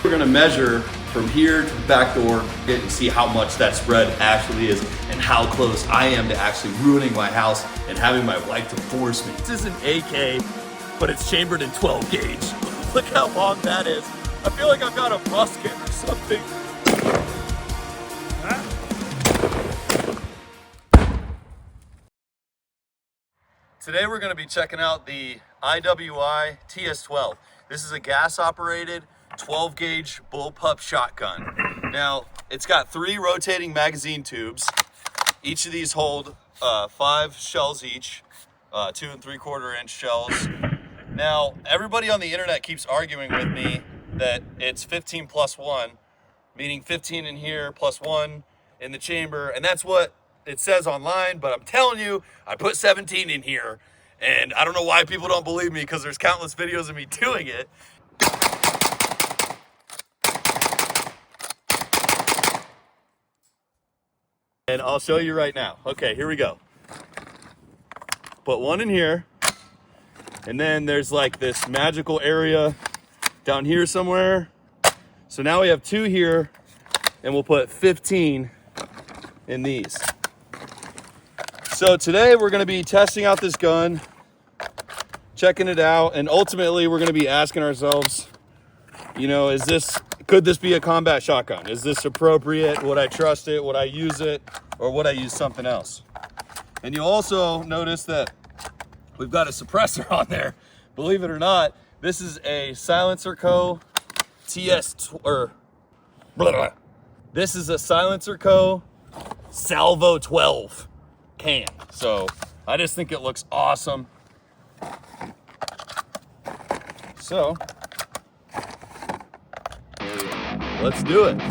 We're gonna measure from here to the back door and see how much that spread actually is and how close I am to actually ruining my house and having my wife divorce me. This is an AK, but it's chambered in 12 gauge. Look how long that is. I feel like I've got a musket or something. Today we're going to be checking out the IWI TS12. This is a gas operated 12 gauge bullpup shotgun. Now it's got 3 rotating magazine tubes. Each of these hold 5 shells each, 2 3/4 inch shells. Now everybody on the internet keeps arguing with me that it's 15 plus 1, meaning 15 in here plus 1 in the chamber, and that's what it says online, but I'm telling you, I put 17 in here, and I don't know why people don't believe me, because there's countless videos of me doing it. And I'll show you right now. Okay, here we go. Put 1 in here, and then there's like this magical area down here somewhere. So now we have 2 here, and we'll put 15 in these. So today we're going to be testing out this gun, checking it out, and ultimately we're going to be asking ourselves, you know, could this be a combat shotgun? Is this appropriate? Would I trust it? Would I use it? Or would I use something else? And you'll also notice that we've got a suppressor on there. Believe it or not, this is a Silencer Co. This is a Silencer Co. Salvo 12 can. So I just think it looks awesome. So let's do it.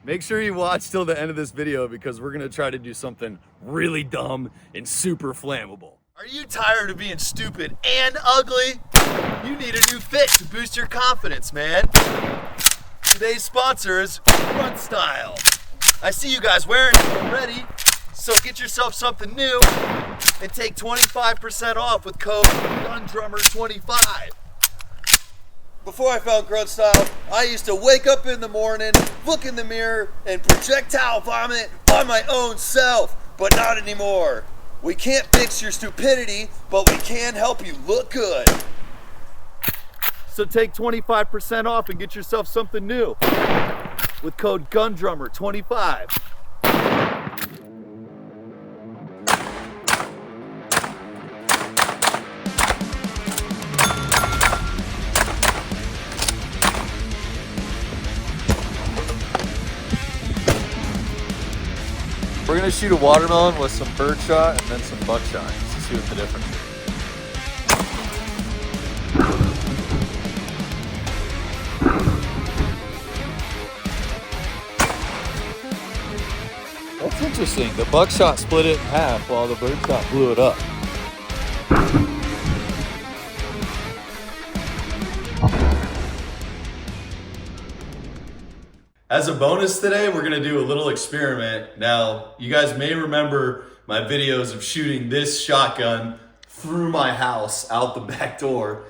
Make sure you watch till the end of this video, because we're gonna try to do something really dumb and super flammable. Are you tired of being stupid and ugly? You need a new fit to boost your confidence, man. Today's sponsor is Front Style. I see you guys wearing it already, so get yourself something new and take 25% off with code gundrummer25. Before I found Grunt Style, I used to wake up in the morning, look in the mirror, and projectile vomit on my own self, but not anymore. We can't fix your stupidity, but we can help you look good. So take 25% off and get yourself something new with code gundrummer25. We're gonna shoot a watermelon with some birdshot and then some buckshot to see what the difference is. That's interesting. The buckshot split it in half while the birdshot blew it up. As a bonus today, we're gonna do a little experiment. Now, you guys may remember my videos of shooting this shotgun through my house out the back door.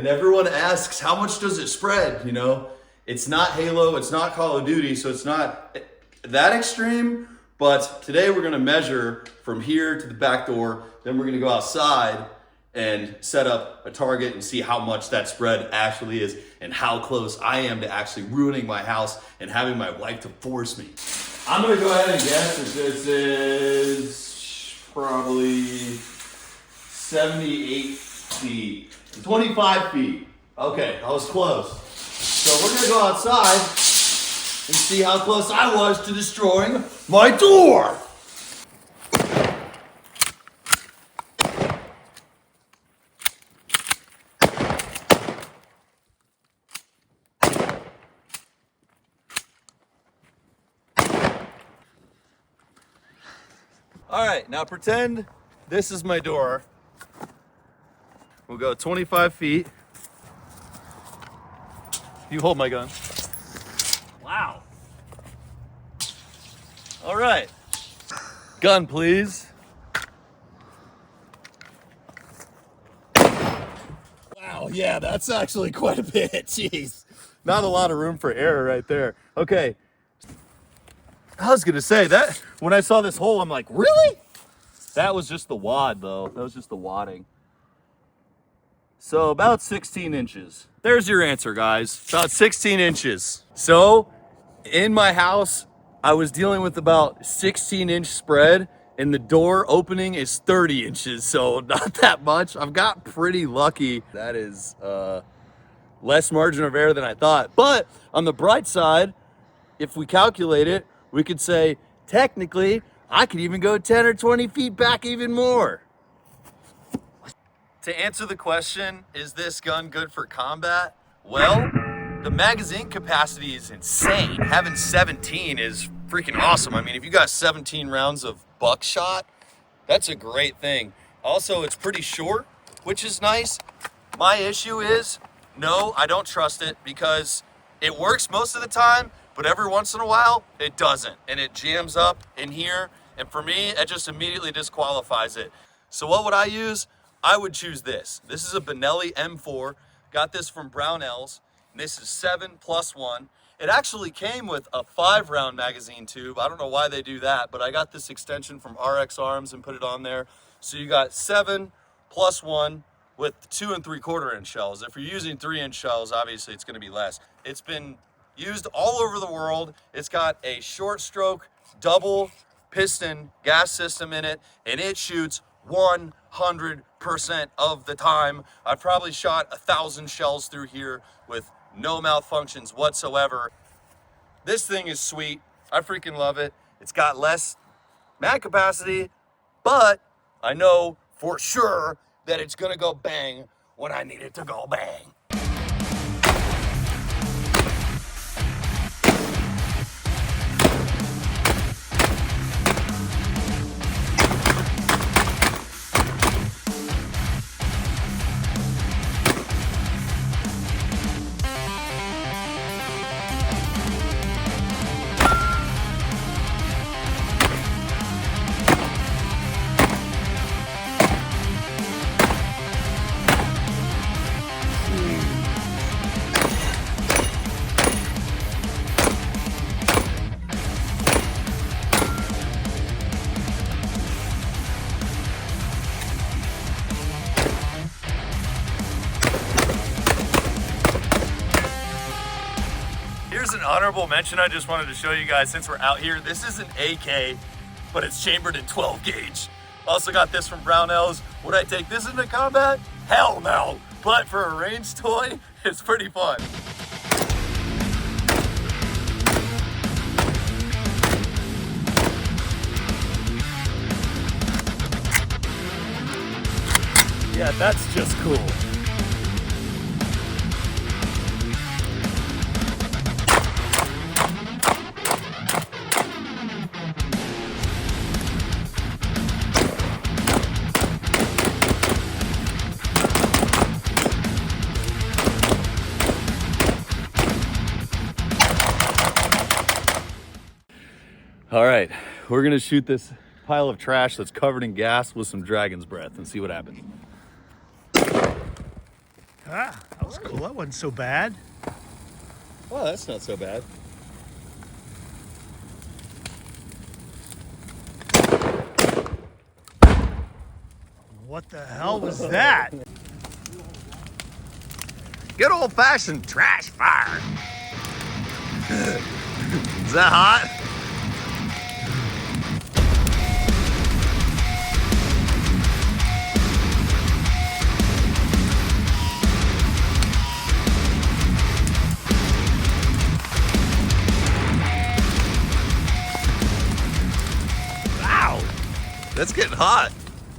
And everyone asks, how much does it spread? You know, it's not Halo, it's not Call of Duty, so it's not that extreme. But today we're gonna measure from here to the back door, then we're gonna go outside and set up a target and see how much that spread actually is and how close I am to actually ruining my house and having my wife divorce me. I'm gonna go ahead and guess that this is probably 78 feet, 25 feet. Okay, I was close. So we're gonna go outside and see how close I was to destroying my door. All right, now pretend this is my door. We'll go 25 feet. You hold my gun. Wow. All right. Gun, please. Wow, yeah, that's actually quite a bit. Jeez. Not a lot of room for error right there. Okay. I was gonna say that when I saw this hole, I'm like, really? That was just the wad though. That was just the wadding. So about 16 inches. There's your answer, guys. About 16 inches. So in my house, I was dealing with about 16-inch spread and the door opening is 30 inches. So not that much. I've got pretty lucky. That is less margin of error than I thought. But on the bright side, if we calculate it, we could say, technically, I could even go 10 or 20 feet back even more. To answer the question, is this gun good for combat? Well, the magazine capacity is insane. Having 17 is freaking awesome. I mean, if you got 17 rounds of buckshot, that's a great thing. Also, it's pretty short, which is nice. My issue is, no, I don't trust it because it works most of the time, but every once in a while, it doesn't. And it jams up in here. And for me, it just immediately disqualifies it. So what would I use? I would choose this. This is a Benelli M4. Got this from Brownells. This is 7+1. It actually came with a 5-round magazine tube. I don't know why they do that, but I got this extension from RX Arms and put it on there. So you got 7+1 with 2 3/4 inch shells. If you're using 3-inch shells, obviously it's gonna be less. It's been used all over the world. It's got a short stroke, double piston gas system in it, and it shoots 100% of the time. I've probably shot 1,000 shells through here with no malfunctions whatsoever. This thing is sweet. I freaking love it. It's got less mag capacity, but I know for sure that it's gonna go bang when I need it to go bang. Here's an honorable mention I just wanted to show you guys since we're out here. This is an AK, but it's chambered in 12 gauge. Also got this from Brownells. Would I take this into combat? Hell no. But for a range toy, it's pretty fun. Yeah, that's just cool. All right, we're gonna shoot this pile of trash that's covered in gas with some dragon's breath and see what happens. Ah, that was cool. That wasn't so bad. Oh, that's not so bad. What the hell was that? Good old-fashioned trash fire. Is that hot? Wow, that's getting hot.